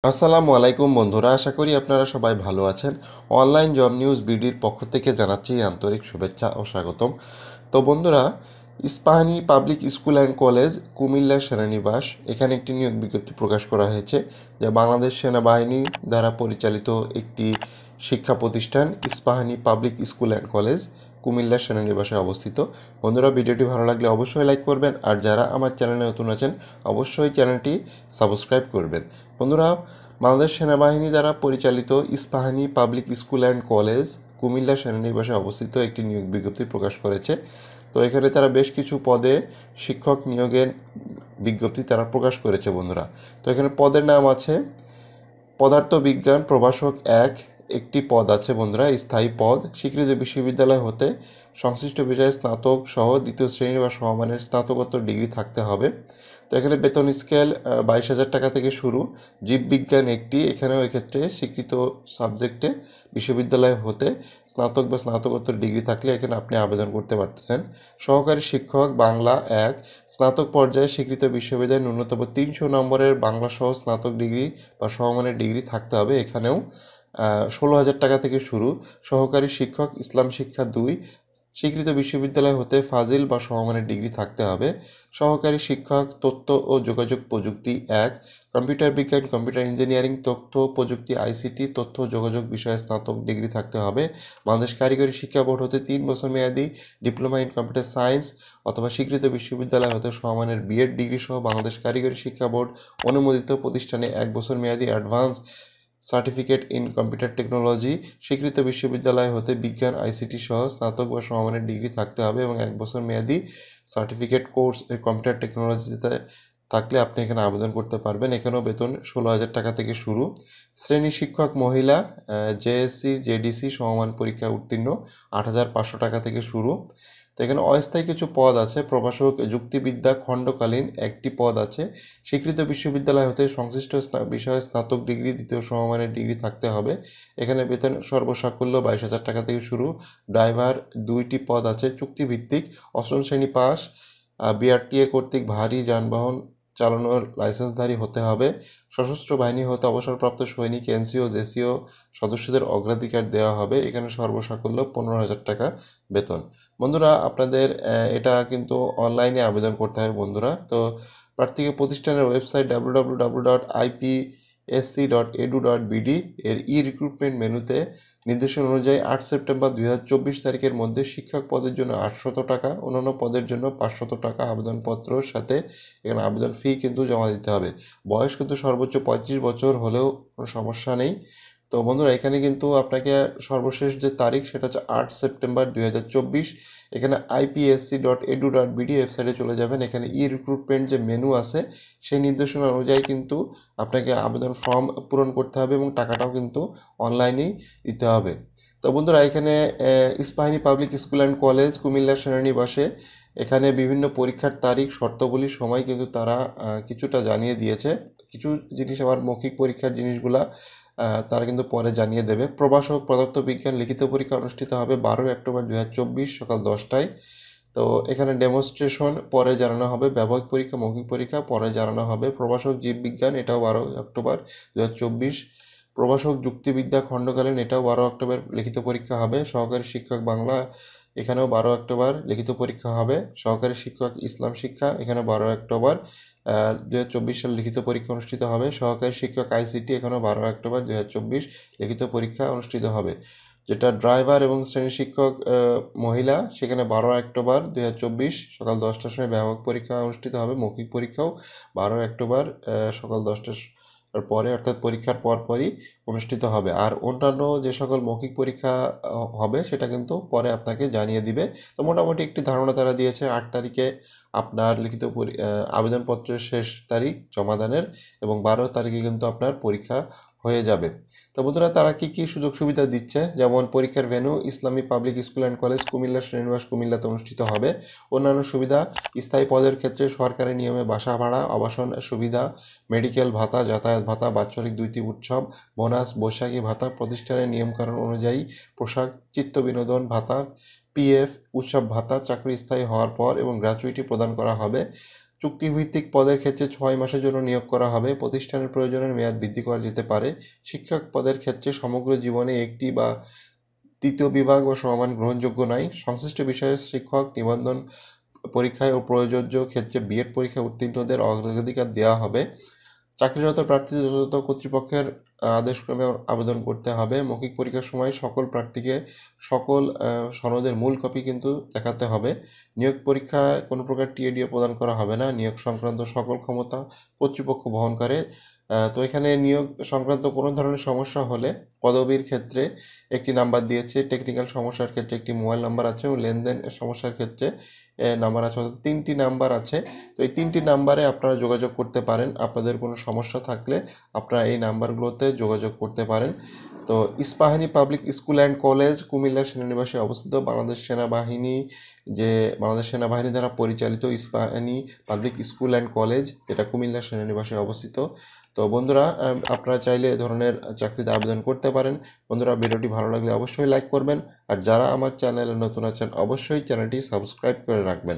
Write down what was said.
আসসালামু আলাইকুম বন্ধুরা, আশা করি আপনারা সবাই ভালো আছেন। অনলাইন জব নিউজ বিডির পক্ষ থেকে জানাচ্ছি আন্তরিক শুভেচ্ছা ও স্বাগতম। তো বন্ধুরা, Ispahani public school and college Comilla সেনানিবাস এখানে একটি নিয়োগ বিজ্ঞপ্তি প্রকাশ করা হয়েছে, যা বাংলাদেশ সেনাবাহিনী দ্বারা পরিচালিত একটি শিক্ষা প্রতিষ্ঠান Ispahani public school and college Comilla সেনানিবাসে অবস্থিত। বন্ধুরা, ভিডিওটি ভালো লাগলে অবশ্যই লাইক করবেন, আর যারা আমার চ্যানেলে নতুন আছেন অবশ্যই চ্যানেলটি সাবস্ক্রাইব করবেন। বন্ধুরা, বাংলাদেশ সেনাবাহিনী দ্বারা পরিচালিত Ispahani public school and college Comilla সেনানিবাসে অবস্থিত একটি নিয়োগ বিজ্ঞপ্তি প্রকাশ করেছে। তো এখানে তারা বেশ কিছু পদে শিক্ষক নিয়োগের বিজ্ঞপ্তি তারা প্রকাশ করেছে বন্ধুরা। তো এখানে পদের নাম আছে পদার্থবিজ্ঞান প্রভাষক একটি পদ আছে বন্ধুরা, স্থায়ী পদ। স্বীকৃত বিশ্ববিদ্যালয় হতে সংশ্লিষ্ট বিষয়ে স্নাতক সহ দ্বিতীয় শ্রেণী বা সমমানের স্নাতকোত্তর ডিগ্রি থাকতে হবে। তো এখানে বেতন স্কেল 22,000 টাকা থেকে শুরু। জীববিজ্ঞান এখানেও এক্ষেত্রে স্বীকৃত সাবজেক্টে বিশ্ববিদ্যালয় হতে স্নাতক বা স্নাতকোত্তর ডিগ্রি থাকলে এখানে আপনি আবেদন করতে পারতেছেন। সহকারী শিক্ষক বাংলা স্নাতক পর্যায়ে স্বীকৃত বিশ্ববিদ্যালয়ে ন্যূনতম 300 নম্বরের বাংলা সহ স্নাতক ডিগ্রি বা সমমানের ডিগ্রি থাকতে হবে। এখানেও 16,000 টাকা থেকে শুরু। সহকারী শিক্ষক ইসলাম শিক্ষা 2 স্বীকৃত বিশ্ববিদ্যালয় হতে ফাজিল বা সমমানের ডিগ্রি থাকতে হবে। সহকারী শিক্ষক তথ্য ও যোগাযোগ প্রযুক্তি কম্পিউটার বিজ্ঞান কম্পিউটার ইঞ্জিনিয়ারিং তথ্য প্রযুক্তি আইসিটি তথ্য ও যোগাযোগ বিষয়ে স্নাতক ডিগ্রি থাকতে হবে। বাংলাদেশ কারিগরি শিক্ষা বোর্ড হতে 3 বছর মেয়াদী ডিপ্লোমা ইন কম্পিউটার সায়েন্স অথবা স্বীকৃত বিশ্ববিদ্যালয় হতে সমমানের বিএড ডিগ্রি সহ বাংলাদেশ কারিগরি শিক্ষা বোর্ড অনুমোদিত প্রতিষ্ঠানে 1 বছর মেয়াদী advance certificate in computer technology স্বীকৃত বিশ্ববিদ্যালয় হতে বিজ্ঞান আইসিটি সহ স্নাতক বা সমমানের ডিগ্রি থাকতে হবে এবং 1 বছর মেয়াদী সার্টিফিকেট কোর্স কম্পিউটার টেকনোলজিতে থাকলে আপনি এখানে আবেদন করতে পারবেন। এখানেও বেতন 16,000 টাকা থেকে শুরু। শ্রেণী শিক্ষক মহিলা জেএসসি জেডিসি সমমান পরীক্ষায় উত্তীর্ণ 8,500 টাকা থেকে শুরু। তো এখানে অস্থায়ী কিছু পদ আছে। প্রভাষক যুক্তিবিদ্যা খণ্ডকালীন একটি পদ আছে। স্বীকৃত বিশ্ববিদ্যালয় হতে সংশ্লিষ্ট বিষয়ে স্নাতক ডিগ্রি দ্বিতীয় সমমানের ডিগ্রি থাকতে হবে। এখানে বেতন সর্বসাকুল্য 22,000 টাকা থেকে শুরু। ড্রাইভার 2টি পদ আছে চুক্তিভিত্তিক, 8ম শ্রেণী পাস, বিআরটিএ কর্তৃক ভারী যানবাহন চালানোর লাইসেন্সধারী হতে হবে। সশস্ত্র বাহিনী হতে অবসরপ্রাপ্ত সৈনিক এনসিও জেসিও সদস্যদের অগ্রাধিকার দেওয়া হবে। এখানে সর্বসাকুল্য 15,000 টাকা বেতন। বন্ধুরা, আপনাদের এটা কিন্তু অনলাইনে আবেদন করতে হবে বন্ধুরা। তো প্রার্থীকে প্রতিষ্ঠানের ওয়েবসাইট www.ipsc.edu.bd এর রিক্রুটমেন্ট মেনুতে নির্দেশনা অনুযায়ী 8 সেপ্টেম্বর 2024 তারিখের মধ্যে শিক্ষক পদের জন্য 800 টাকা, অন্যান্য পদের জন্য 500 টাকা আবেদনপত্রের সাথে এখানে আবেদন ফি কিন্তু জমা দিতে হবে। বয়স কিন্তু সর্বোচ্চ 35 বছর হলেও কোনো সমস্যা নেই। তো বন্ধুরা, এখানে কিন্তু আপনাকে সর্বশেষ যে তারিখ সেটা হচ্ছে 8 সেপ্টেম্বর 2024। এখানে ipsc.edu.bd ওয়েবসাইটে চলে যাবেন। এখানে রিক্রুটমেন্ট যে মেনু আছে সেই নির্দেশনা অনুযায়ী কিন্তু আপনাকে আবেদন ফর্ম পূরণ করতে হবে এবং টাকাটাও কিন্তু অনলাইনেই দিতে হবে। তো বন্ধুরা, এখানে Ispahani public school and college Comilla সেনানিবাসে এখানে বিভিন্ন পরীক্ষার তারিখ শর্তাবলী সময় কিন্তু তারা কিছুটা জানিয়ে দিয়েছে। কিছু জিনিস আবার মৌখিক পরীক্ষার জিনিসগুলা তারা কিন্তু পরে জানিয়ে দেবে। প্রভাষক পদার্থবিজ্ঞান লিখিত পরীক্ষা অনুষ্ঠিত হবে 12 অক্টোবর 2024 সকাল 10টায়। তো এখানে ডেমনস্ট্রেশন পরে জানানো হবে। ব্যবহারিক পরীক্ষা মৌখিক পরীক্ষা পরে জানানো হবে। প্রভাষক জীববিজ্ঞান এটাও 12 অক্টোবর 2024। প্রভাষক যুক্তিবিদ্যা খণ্ডকালীন এটাও 12 অক্টোবর লিখিত পরীক্ষা হবে। সহকারী শিক্ষক বাংলা এখানেও 12 অক্টোবর লিখিত পরীক্ষা হবে। সহকারী শিক্ষক ইসলাম শিক্ষা এখানে 12 অক্টোবর 2024 সালে লিখিত পরীক্ষা অনুষ্ঠিত হবে। সহকারী শিক্ষক আইসিটি এখানেও 12 অক্টোবর 2024 লিখিত পরীক্ষা অনুষ্ঠিত হবে। যেটা ড্রাইভার এবং শ্রেণী শিক্ষক মহিলা সেখানে 12 অক্টোবর 2024 সকাল 10টার সময় ব্যবহারিক পরীক্ষা অনুষ্ঠিত হবে। মৌখিক পরীক্ষাও 12 অক্টোবর সকাল 10টার পরে অর্থাৎ পরীক্ষার পরপরই অনুষ্ঠিত হবে। আর অন্যান্য যে সকল মৌখিক পরীক্ষা হবে সেটা কিন্তু পরে আপনাকে জানিয়ে দিবে। তো মোটামুটি একটি ধারণা তারা দিয়েছে 8 তারিখে আপনার লিখিত আবেদনপত্রের শেষ তারিখ জমাদানের এবং 12 তারিখে কিন্তু আপনার পরীক্ষা হয়ে যাবে। তো বন্ধুরা, তারা কি সুযোগ সুবিধা দিচ্ছে, যেমন পরীক্ষার venue Islami public school and college Comilla সেনানিবাস কুমিল্লাতে অনুষ্ঠিত হবে। অন্যান্য সুবিধা স্থায়ী পদের ক্ষেত্রে সরকারি নিয়মে বাসা ভাড়া আবাসন সুবিধা, মেডিকেল ভাতা যাতায়াত ভাতা বাৎসরিক 2টি উৎসব বোনাস বৈশাখী ভাতা প্রতিষ্ঠানের নিয়মকানুন অনুযায়ী পোশাক চিত্ত বিনোদন ভাতা পিএফ উৎসব ভাতা চাকরি স্থায়ী হওয়ার পর এবং গ্র্যাচুইটি প্রদান করা হবে। চুক্তিভিত্তিক পদের ক্ষেত্রে 6 মাসের জন্য নিয়োগ করা হবে। প্রতিষ্ঠানের প্রয়োজনের মেয়াদ বৃদ্ধি করা যেতে পারে। শিক্ষক পদের ক্ষেত্রে সমগ্র জীবনে একটি বা তৃতীয় বিভাগ বা সমমান গ্রহণযোগ্য নয়। সংশ্লিষ্ট বিষয়ে শিক্ষক নিবন্ধন পরীক্ষায় ও প্রযোজ্য ক্ষেত্রে বিএড পরীক্ষায় উত্তীর্ণদের অগ্রাধিকার দেওয়া হবে। চাকরিরত প্রার্থীদের যথাযথ কর্তৃপক্ষের আদেশক্রমে আবেদন করতে হবে। মৌখিক পরীক্ষার সময় সকল প্রার্থীকে সকল সনদের মূল কপি কিন্তু দেখাতে হবে। নিয়োগ পরীক্ষায় কোনো প্রকার টিএডিও প্রদান করা হবে না। নিয়োগ সংক্রান্ত সকল ক্ষমতা কর্তৃপক্ষ বহন করে। তো এখানে নিয়োগ সংক্রান্ত কোনো ধরনের সমস্যা হলে পদবীর ক্ষেত্রে একটি নাম্বার দিয়েছে, টেকনিক্যাল সমস্যার ক্ষেত্রে একটি মোবাইল নাম্বার আছে এবং লেনদেন সমস্যার ক্ষেত্রে নাম্বার আছে, অর্থাৎ 3টি নাম্বার আছে। তো এই 3টি নাম্বারে আপনারা যোগাযোগ করতে পারেন। আপনাদের কোনো সমস্যা থাকলে আপনারা এই নাম্বারগুলোতে যোগাযোগ করতে পারেন। তো Ispahani public school and college Comilla সেনানিবাসে অবস্থিত। বাংলাদেশ সেনাবাহিনী দ্বারা পরিচালিত Ispahani public school and college, যেটা কুমিল্লা সেনানিবাসে অবস্থিত। তো বন্ধুরা, আপনারা চাইলে এ ধরনের চাকরিতে আবেদন করতে পারেন। বন্ধুরা, ভিডিওটি ভালো লাগলে অবশ্যই লাইক করবেন, আর যারা আমার চ্যানেলে নতুন আছেন অবশ্যই চ্যানেলটি সাবস্ক্রাইব করে রাখবেন।